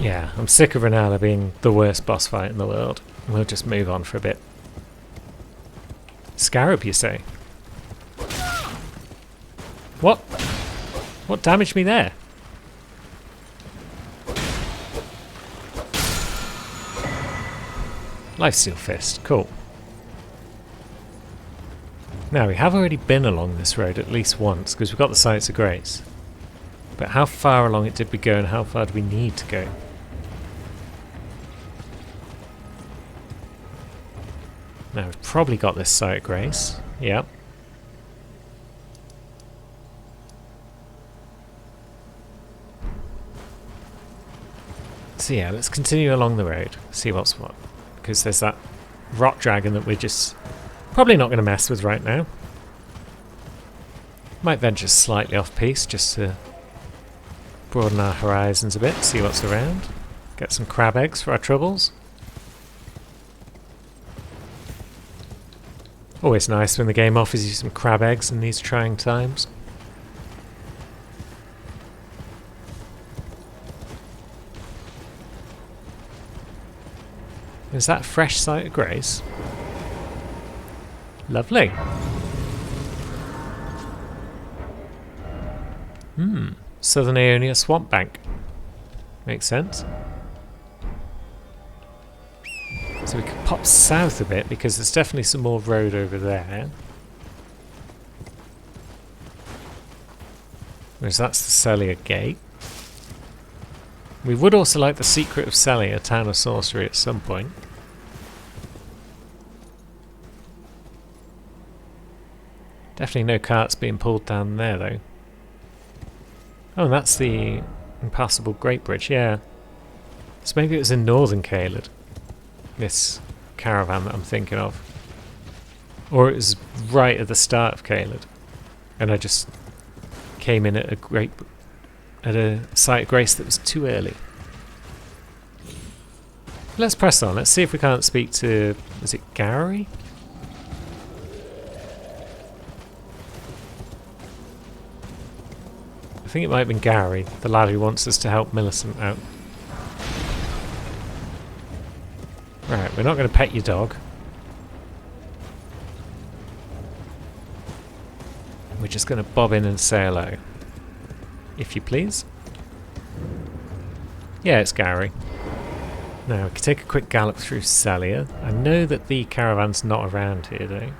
Yeah, I'm sick of Renala being the worst boss fight in the world. We'll just move on for a bit. Scarab, you say? What? What damaged me there? Lifesteal Fist, cool. Now, we have already been along this road at least once, because we've got the Sights of Grace. But how far along it did we go, and how far do we need to go? Now, we've probably got this Sight of Grace. Yep. So yeah, let's continue along the road, see what's what. Because there's that rot dragon that we're just probably not going to mess with right now. Might venture slightly off piece just to broaden our horizons a bit, see what's around. Get some crab eggs for our troubles. Always nice when the game offers you some crab eggs in these trying times. Is that a fresh Sight of Grace? Lovely. Southern Aeonia Swamp Bank. Makes sense. So we could pop south a bit because there's definitely some more road over there. Whereas that's the Sellia Gate. We would also like the Secret of Sellia, Town of Sorcery, at some point. Definitely no carts being pulled down there, though. Oh, and that's the Impassable Great Bridge, yeah. So maybe it was in Northern Caelid, this caravan that I'm thinking of. Or it was right at the start of Caelid, and I just came in at a Sight of Grace that was too early. Let's press on. Let's see if we can't speak to... is it Gary? I think it might have been Gary, the lad who wants us to help Millicent out. Right, we're not going to pet your dog. We're just going to bob in and say hello. If you please. Yeah, it's Gary. Now, we can take a quick gallop through Sellia. I know that the caravan's not around here, though.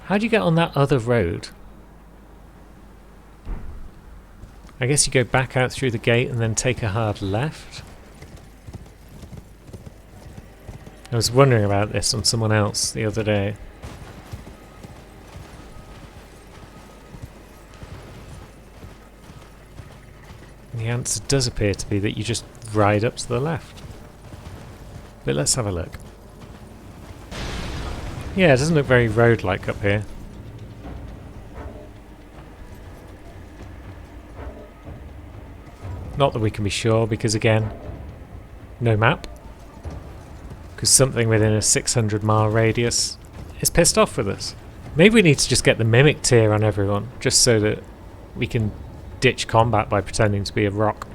How do you get on that other road? I guess you go back out through the gate and then take a hard left. I was wondering about this on someone else the other day. And the answer does appear to be that you just ride up to the left. But let's have a look. Yeah, it doesn't look very road-like up here. Not that we can be sure, because again, no map. Because something within a 600-mile radius is pissed off with us. Maybe we need to just get the Mimic tier on everyone, just so that we can ditch combat by pretending to be a rock.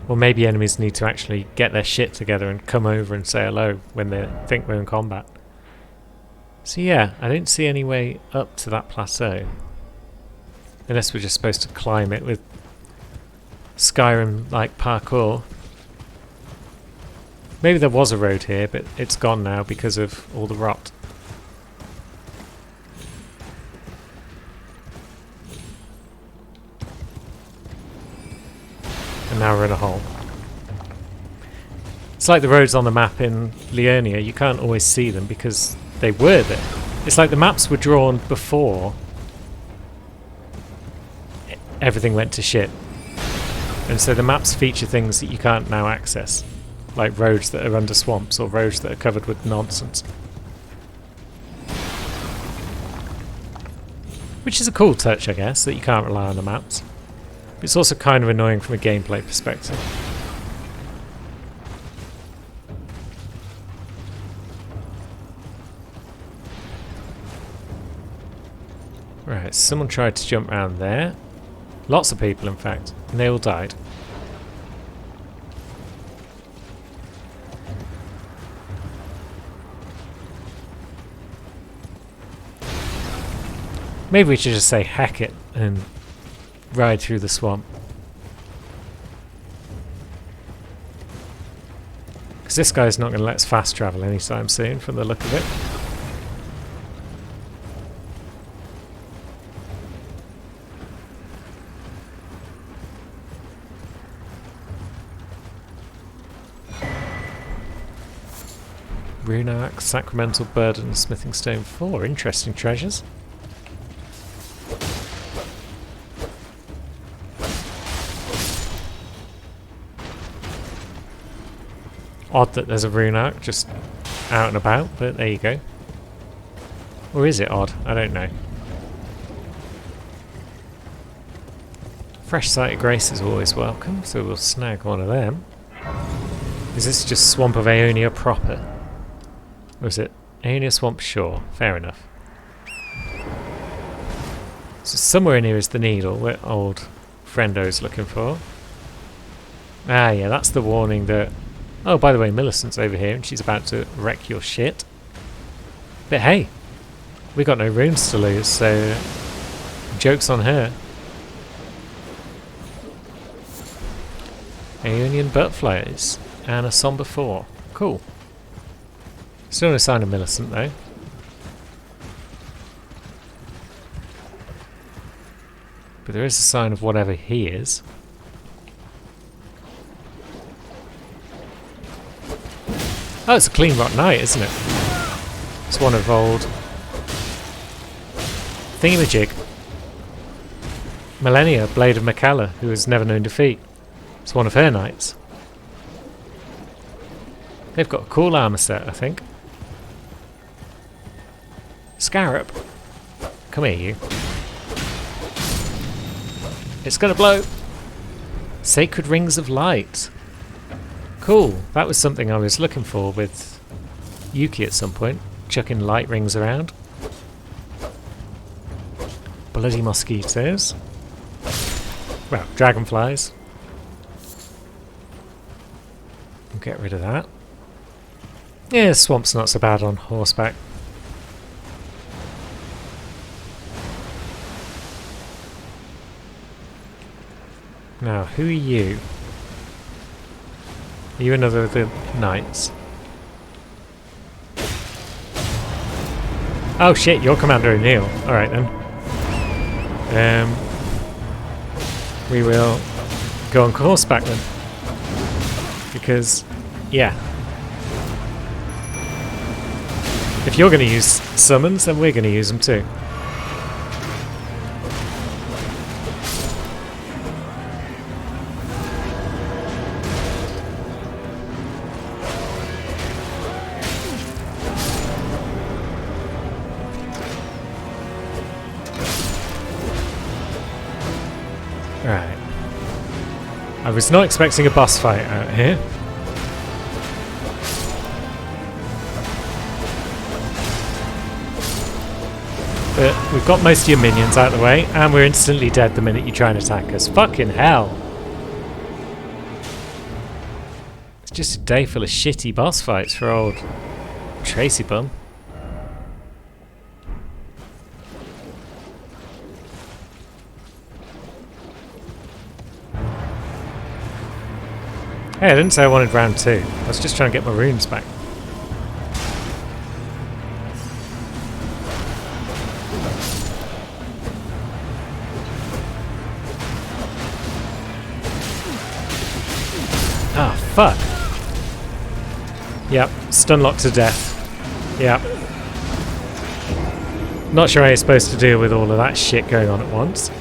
Or maybe enemies need to actually get their shit together and come over and say hello when they think we're in combat. So yeah, I don't see any way up to that plateau. Unless we're just supposed to climb it with Skyrim-like parkour. Maybe there was a road here, but it's gone now because of all the rot. And now we're in a hole. It's like the roads on the map in Liurnia, you can't always see them because they were there. It's like the maps were drawn before everything went to shit. And so the maps feature things that you can't now access. Like roads that are under swamps or roads that are covered with nonsense. Which is a cool touch, I guess, that you can't rely on the maps. But it's also kind of annoying from a gameplay perspective. Right, someone tried to jump around there. Lots of people, in fact. And they all died. Maybe we should just say heck it and ride through the swamp. Because this guy's not going to let us fast travel anytime soon from the look of it. Rune Axe, Sacramental Burden, Smithing Stone 4. Interesting treasures. Odd that there's a Rune Axe just out and about, but there you go. Or is it odd? I don't know. Fresh Sight of Grace is always welcome, so we'll snag one of them. Is this just Swamp of Aeonia proper? Or is it Aeonia Swamp? Sure, fair enough. So somewhere in here is the needle that old friendo's looking for. Ah yeah, that's the warning that... Oh, by the way, Millicent's over here and she's about to wreck your shit. But hey, we got no runes to lose, so joke's on her. Aeonian Butterflies and a Somber 4. Cool. Still no sign of Millicent though. But there is a sign of whatever he is. Oh, it's a Clean Rock Knight, isn't it? It's one of old Thingamajig. Millennia, Blade of Macalla, who has never known defeat. It's one of her knights. They've got a cool armor set, I think. Scarab. Come here, you. It's gonna blow. Sacred Rings of Light. Cool. That was something I was looking for with Yuki at some point. Chucking light rings around. Bloody mosquitoes. Well, dragonflies. We'll get rid of that. Yeah, swamp's not so bad on horseback. Now, who are you? Are you another of the knights? Oh shit, you're Commander O'Neill. Alright then. We will go on horseback then. Because, yeah. If you're going to use summons, then we're going to use them too. Right. I was not expecting a boss fight out here. But we've got most of your minions out of the way, and we're instantly dead the minute you try and attack us. Fucking hell! It's just a day full of shitty boss fights for old Tracy Bum. Hey, I didn't say I wanted round 2. I was just trying to get my runes back. Ah, fuck. Yep, stun lock to death. Yep. Not sure how you're supposed to deal with all of that shit going on at once.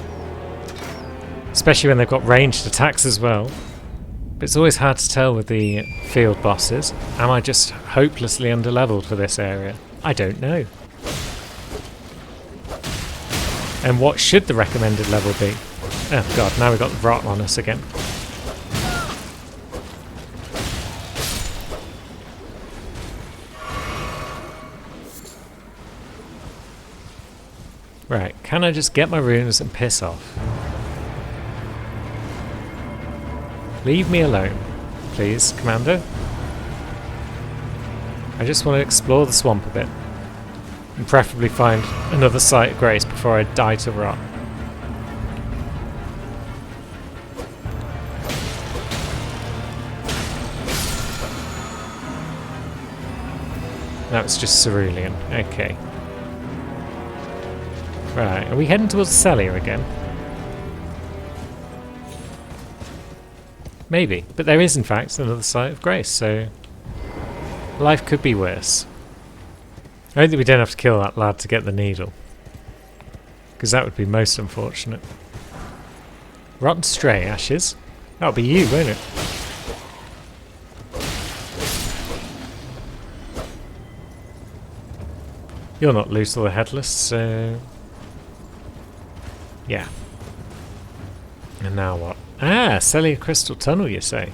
Especially when they've got ranged attacks as well. But it's always hard to tell with the field bosses. Am I just hopelessly underleveled for this area? I don't know. And what should the recommended level be? Oh god, now we've got the rot on us again. Right, can I just get my runes and piss off? Leave me alone, please, Commander. I just want to explore the swamp a bit. And preferably find another site of grace before I die to rot. That was just cerulean. Okay. Right, are we heading towards Celia again? Maybe, but there is in fact another site of grace, so life could be worse. I don't think we don't have to kill that lad to get the needle, because that would be most unfortunate. Rotten stray ashes? That'll be you, won't it? You're not loose or headless, so... yeah. And now what? Ah, Celia Crystal Tunnel, you say?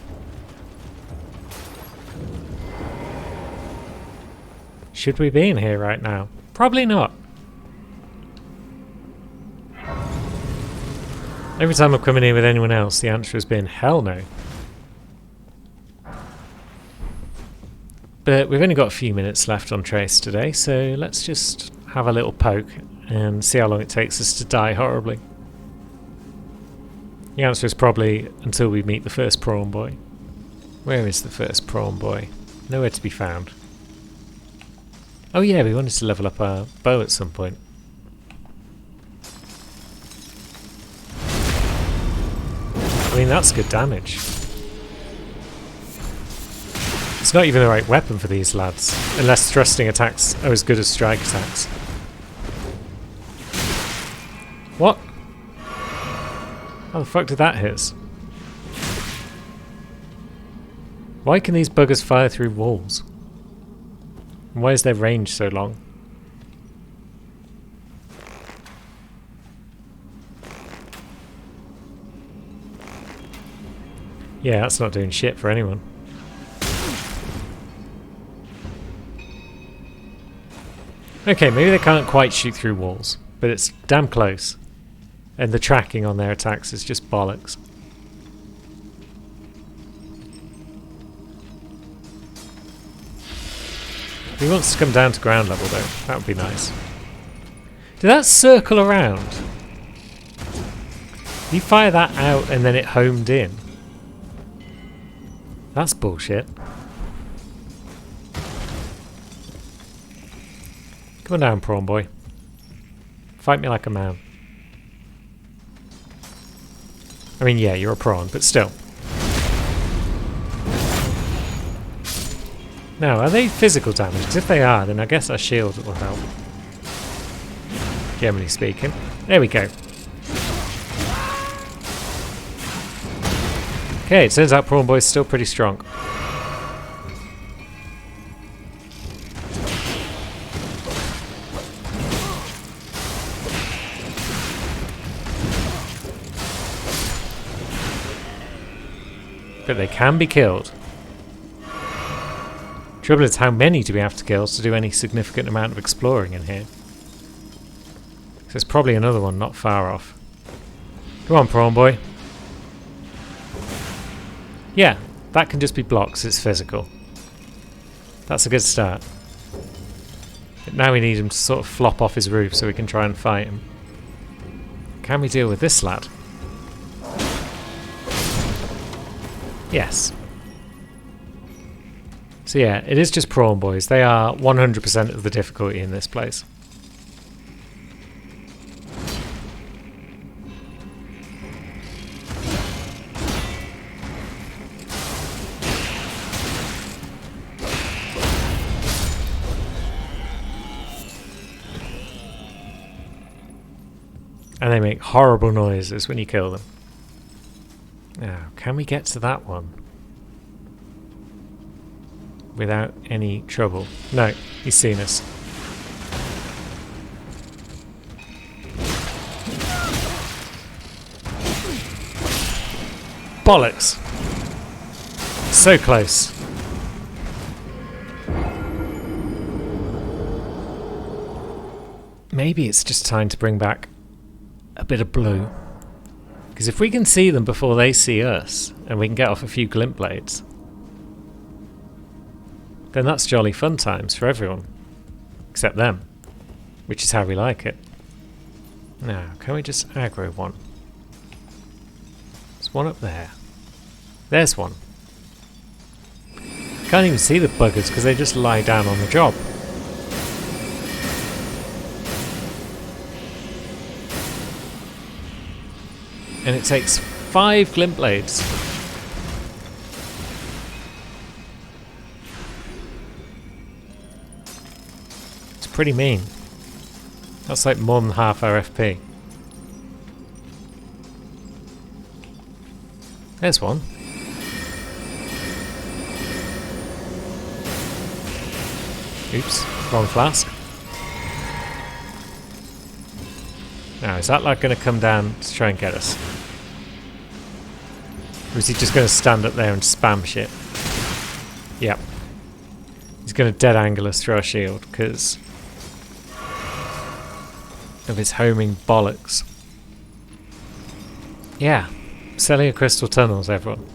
Should we be in here right now? Probably not. Every time I'm coming in with anyone else, the answer has been hell no. But we've only got a few minutes left on Trace today, so let's just have a little poke and see how long it takes us to die horribly. The answer is probably until we meet the first prawn boy. Where is the first prawn boy? Nowhere to be found. Oh yeah, we wanted to level up our bow at some point. I mean, that's good damage. It's not even the right weapon for these lads, unless thrusting attacks are as good as strike attacks. What? How the fuck did that hit us? Why can these buggers fire through walls? And why is their range so long? Yeah, that's not doing shit for anyone. Okay, maybe they can't quite shoot through walls, but it's damn close. And the tracking on their attacks is just bollocks. He wants to come down to ground level though, that would be nice. Did that circle around? You fire that out and then it homed in? That's bullshit. Come on down, prawn boy. Fight me like a man. I mean, yeah, you're a prawn, but still. Now, are they physical damage? 'Cause if they are, then I guess our shield will help. Generally speaking. There we go. Okay, it turns out prawn boy's still pretty strong. But they can be killed. Trouble is, how many do we have to kill to do any significant amount of exploring in here? So there's probably another one not far off. Come on, prawn boy. Yeah, that can just be blocks, it's physical. That's a good start. But now we need him to sort of flop off his roof so we can try and fight him. Can we deal with this lad? Yes. So yeah, it is just prawn boys. They are 100% of the difficulty in this place. And they make horrible noises when you kill them. Now, can we get to that one without any trouble? No, he's seen us. Bollocks! So close. maybe it's just time to bring back a bit of blue. Because if we can see them before they see us, and we can get off a few glint blades, then that's jolly fun times for everyone. Except them. Which is how we like it. Now, can we just aggro one? There's one up there. There's one. Can't even see the buggers because they just lie down on the job. And it takes 5 glint blades. It's pretty mean. That's like more than half our FP. There's one. Oops, wrong flask. Now, is that like going to come down to try and get us? Or is he just going to stand up there and spam shit? Yep. He's going to dead angle us through our shield because of his homing bollocks. Yeah. Selling crystal tunnels, everyone.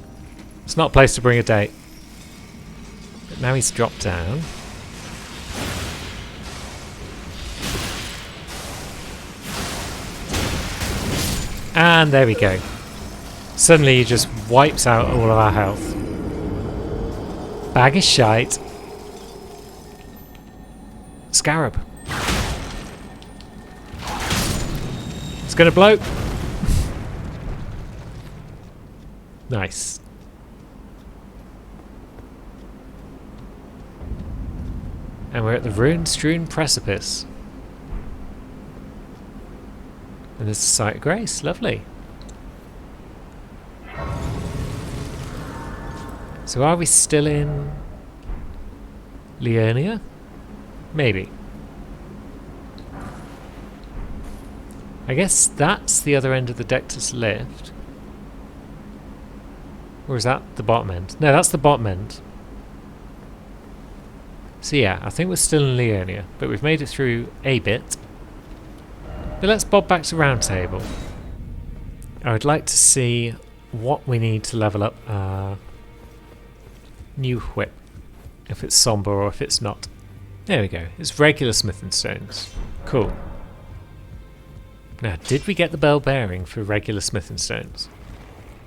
It's not a place to bring a date. But now he's dropped down. And there we go. Suddenly he just wipes out all of our health. Bag of shite. Scarab. It's gonna blow. Nice. And we're at the ruin-strewn precipice. And there's the site of grace. Lovely. So are we still in Liurnia? Maybe. I guess that's the other end of the Dectus lift. Or is that the bottom end? No, that's the bottom end. So yeah, I think we're still in Liurnia, but we've made it through a bit. But let's bob back to Round Table. I would like to see what we need to level up our new whip. If it's somber or if it's not. There we go. It's regular smithing stones. Cool. Now, did we get the bell bearing for regular smithing stones?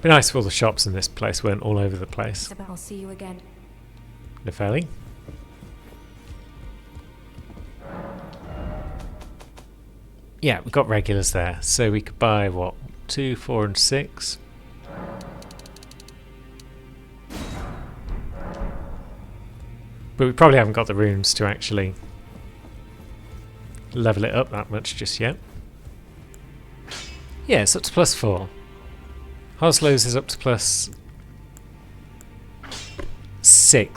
Be nice if all the shops in this place weren't all over the place. I'll see you again. Nefelli? Yeah, we've got regulars there, so we could buy what? 2, 4 and 6. But we probably haven't got the runes to actually level it up that much just yet. Yeah, it's up to +4. Hoslow's is up to +6.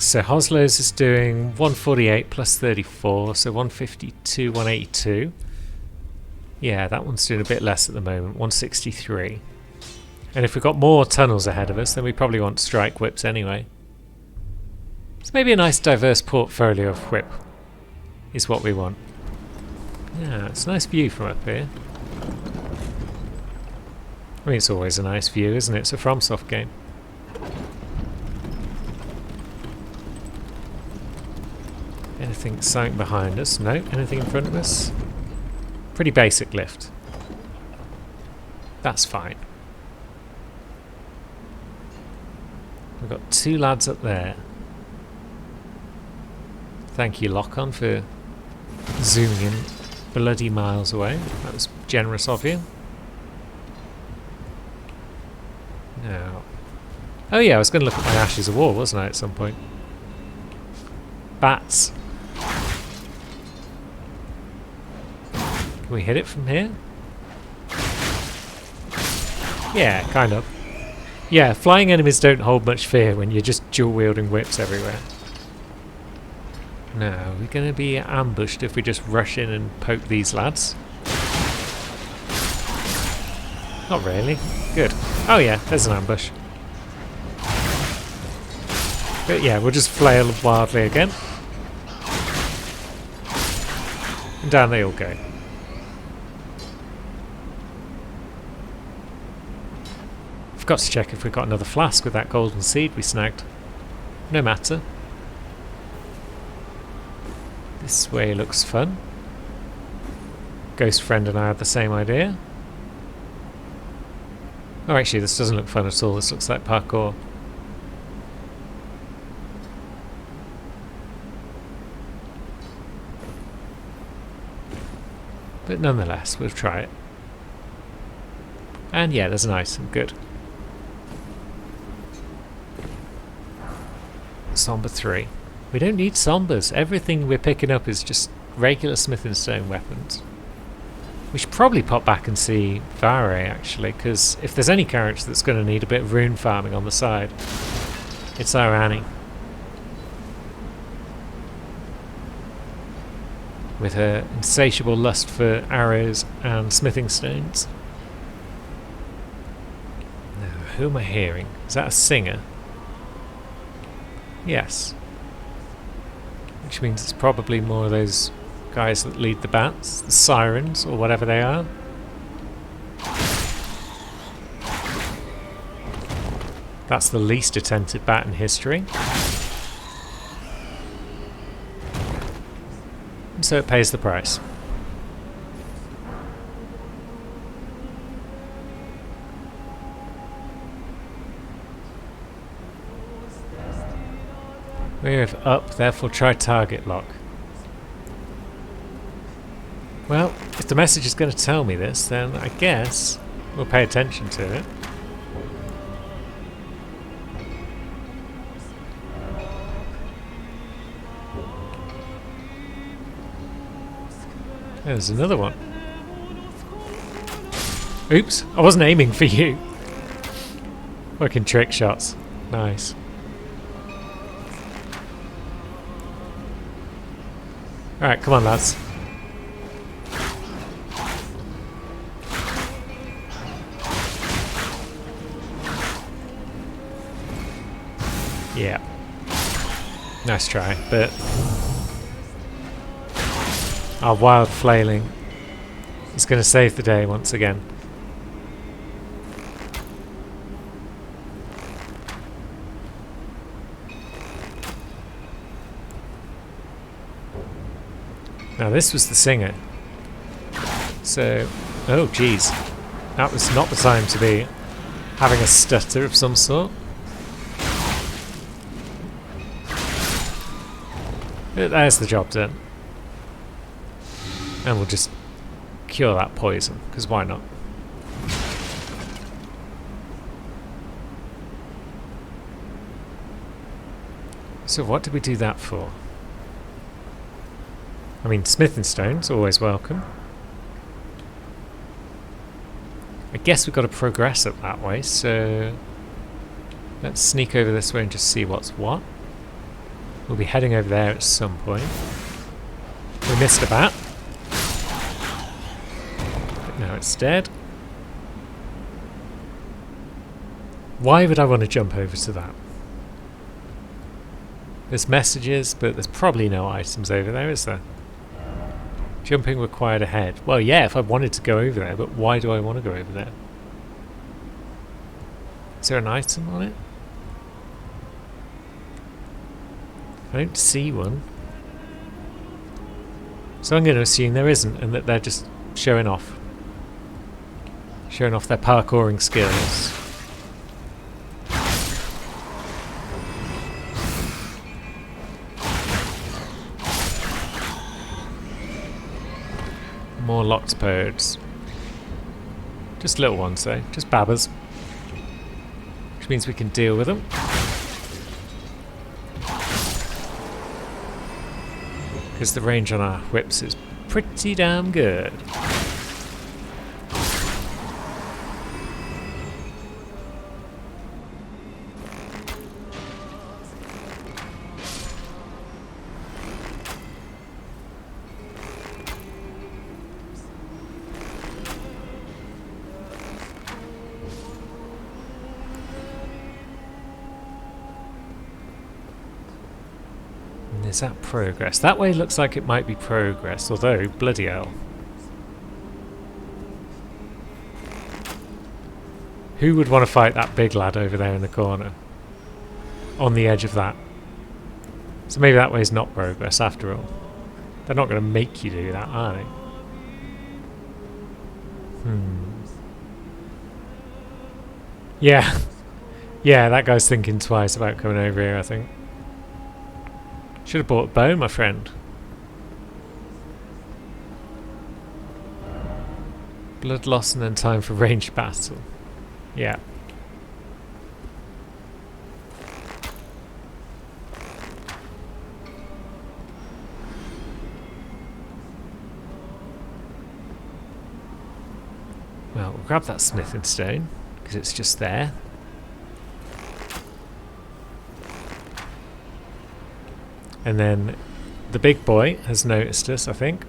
So Hoslow's is doing 148 plus 34, so 152, 182. Yeah, that one's doing a bit less at the moment, 163. And if we've got more tunnels ahead of us, then we probably want strike whips anyway. So maybe a nice diverse portfolio of whip is what we want. Yeah, it's a nice view from up here. I mean, it's always a nice view, isn't it? It's a FromSoft game. Anything something behind us? No. Anything in front of us? Pretty basic lift. That's fine. We've got 2 lads up there. Thank you, Lock-On, for zooming in bloody miles away. That was generous of you. Now. Oh yeah, I was going to look at my Ashes of War, wasn't I, at some point? Bats. Can we hit it from here? Yeah, kind of. Yeah, flying enemies don't hold much fear when you're just dual-wielding whips everywhere. Now, we're going to be ambushed if we just rush in and poke these lads. Not really. Good. Oh yeah, there's an ambush. But yeah, we'll just flail wildly again. And down they all go. Forgot to check if we got another flask with that golden seed we snagged. No matter. This way looks fun. Ghost friend and I had the same idea. Oh, actually, this doesn't look fun at all. This looks like parkour. But nonetheless, we'll try it. And yeah, there's an item. Good. Somber 3. We don't need sombers. Everything we're picking up is just regular smith and stone weapons. We should probably pop back and see Vare, actually, because if there's any character that's going to need a bit of rune farming on the side, it's our Annie. With her insatiable lust for arrows and smithing stones. Now, who am I hearing? Is that a singer? Yes. Which means it's probably more of those guys that lead the bats, the sirens, or whatever they are. That's the least attended bat in history. And so it pays the price. We have up, therefore try target lock. Well, if the message is going to tell me this, then I guess we'll pay attention to it. There's another one. Oops, I wasn't aiming for you. Working trick shots. Nice. Alright, come on lads. Yeah. Nice try, but our wild flailing is going to save the day once again. Now this was the singer. So, oh geez. That was not the time to be having a stutter of some sort. But there's the job done. And we'll just cure that poison, because why not? So what did we do that for? I mean, smith and stone's always welcome. I guess we've got to progress it that way, so let's sneak over this way and just see what's what. We'll be heading over there at some point. We missed a bat. But now it's dead. Why would I want to jump over to that? There's messages, but there's probably no items over there, is there? Jumping required ahead. Well, yeah, if I wanted to go over there, but why do I want to go over there? Is there an item on it? I don't see one. So I'm going to assume there isn't, and that they're just showing off. Showing off their parkouring skills. More locked pods. Just little ones though, just babbers. Which means we can deal with them. Because the range on our whips is pretty damn good. Is that progress? That way looks like it might be progress, although, bloody hell. Who would want to fight that big lad over there in the corner? On the edge of that. So maybe that way's not progress after all. They're not going to make you do that, are they? Yeah. Yeah, that guy's thinking twice about coming over here, I think. Should have bought a bow, my friend. Blood loss and then time for ranged battle. Yeah. Well, we'll grab that smithing stone, because it's just there. And then the big boy has noticed us, I think.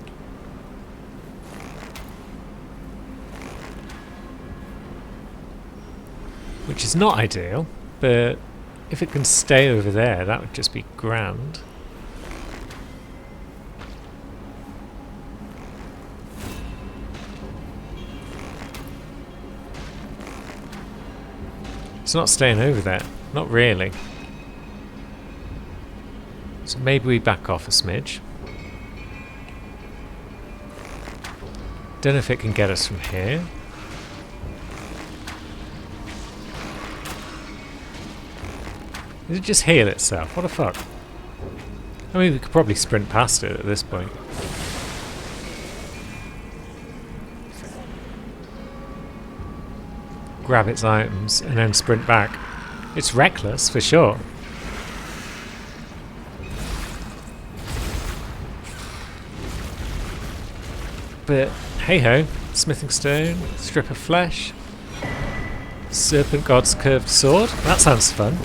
Which is not ideal, but if it can stay over there, that would just be grand. It's not staying over there. Not really. So maybe we back off a smidge. Don't know if it can get us from here. Did it just heal itself? What the fuck? I mean, we could probably sprint past it at this point. Grab its items and then sprint back. It's reckless, for sure. But hey ho, smithing stone, strip of flesh, serpent god's curved sword. That sounds fun.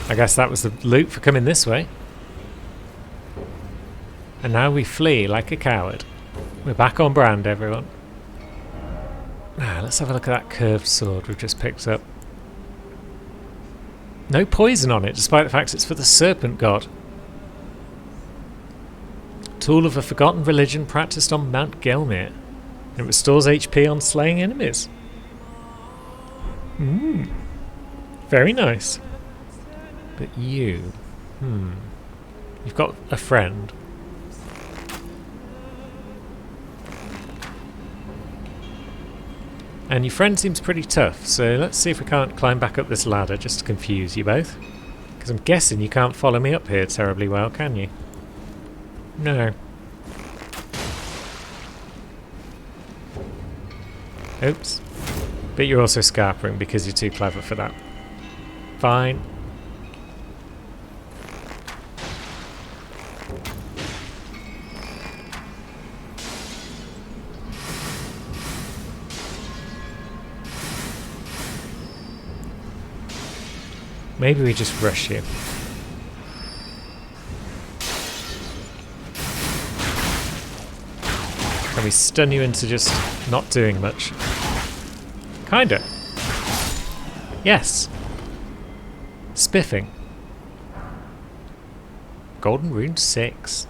I guess that was the loot for coming this way. And now we flee like a coward. We're back on brand, everyone. Now, let's have a look at that curved sword we've just picked up. No poison on it, despite the fact it's for the serpent god. Tool of a forgotten religion practiced on Mount Gelmir. It restores HP on slaying enemies. Very nice. But you... You've got a friend. And your friend seems pretty tough, so let's see if we can't climb back up this ladder just to confuse you both. Because I'm guessing you can't follow me up here terribly well, can you? No. Oops. But you're also scarpering because you're too clever for that. Fine. Maybe we just rush you. Can we stun you into just not doing much? Kinda. Yes. Spiffing. Golden Rune 6.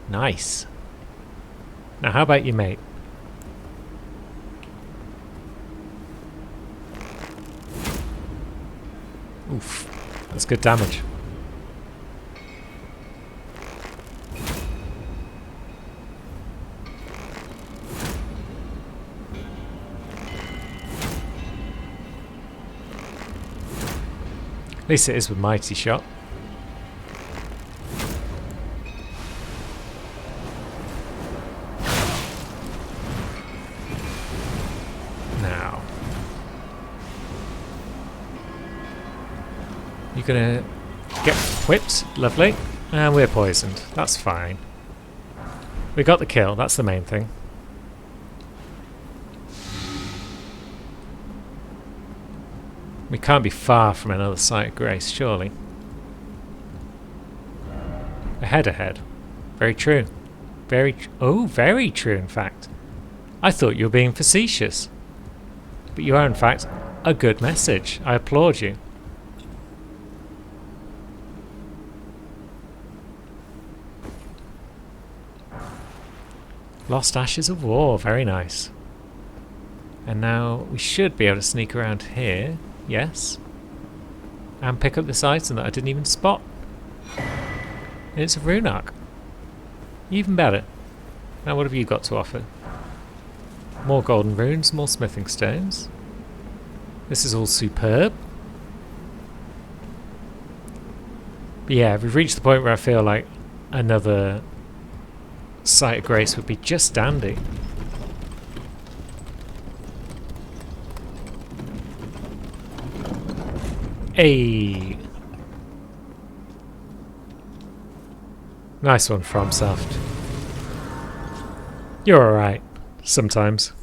Nice. Now how about you, mate? Oof. That's good damage. At least it is with Mighty Shot. Now. You're gonna get whipped, lovely. And we're poisoned. That's fine. We got the kill, that's the main thing. We can't be far from another site of grace, surely. Ahead. Very true. Very true, in fact. I thought you were being facetious. But you are, in fact, a good message. I applaud you. Lost Ashes of War, very nice. And now we should be able to sneak around here. Yes. And pick up this item that I didn't even spot. And it's a rune arc. Even better. Now what have you got to offer? More golden runes, more smithing stones. This is all superb. But yeah, we've reached the point where I feel like another Site of Grace would be just dandy. Hey! Nice one, FromSoft. You're alright. Sometimes.